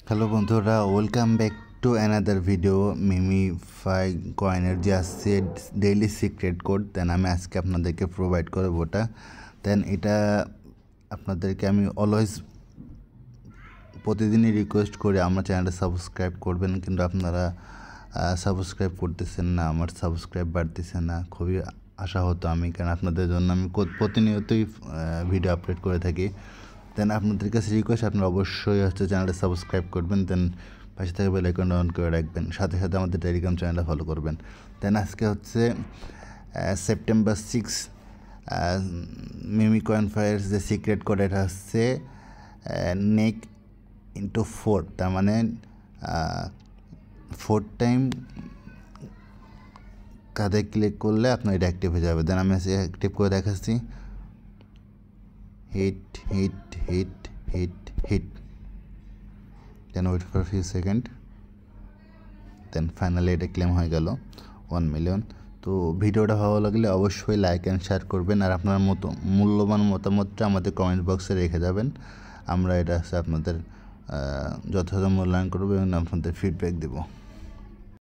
Hello বন্ধুরা, welcome back to another video. MemeFi কয়েনের যে আসছে ডেইলি সিক্রেট কোড, দেন আমি আজকে আপনাদেরকে প্রোভাইড করব ওটা। দেন এটা আপনাদেরকে আমি অলওয়েজ প্রতিদিনই রিকোয়েস্ট করি আমার চ্যানেলটা সাবস্ক্রাইব করবেন, কিন্তু আপনারা সাবস্ক্রাইব করতেছেন না, আমার সাবস্ক্রাইব বাড়তেছে না। খুবই আশা হতো আমি, কারণ আপনাদের জন্য আমি প্রতিনিয়তই ভিডিও আপলোড করে থাকি। দেন আপনাদের কাছে রিকোয়েস্ট, আপনারা অবশ্যই চ্যানেলটা সাবস্ক্রাইব করবেন, দেন পাশে থেকে বেল আইকনটা অন করে রাখবেন, সাথে সাথে আমাদের টেলিগ্রাম চ্যানেলটা ফলো করবেন। দেন আজকে সেপ্টেম্বর 6 মিমি কয়েন ফায়ার্স যে সিক্রেট কোড, এটা হচ্ছে নেক ইন্টু 4, তার মানে 4 টাইম কাঁধে ক্লিক করলে আপনার এটা অ্যাক্টিভ হয়ে যাবে। দেন আমি অ্যাক্টিভ করে দেখাচ্ছি। Hit hit hit hit hit, then wait for few seconds, then finally এটা ক্লেম হয়ে গেল 1 মিলিয়ন। তো ভিডিওটা ভালো লাগলে অবশ্যই লাইক অ্যান্ড শেয়ার করবেন, আর আপনার মূল্যবান মতামতটা আমাদের কমেন্ট বক্সে রেখে যাবেন। আমরা এটা আপনাদের যথাযথ মূল্যায়ন করবো এবং আপনাদের ফিডব্যাক দেবো।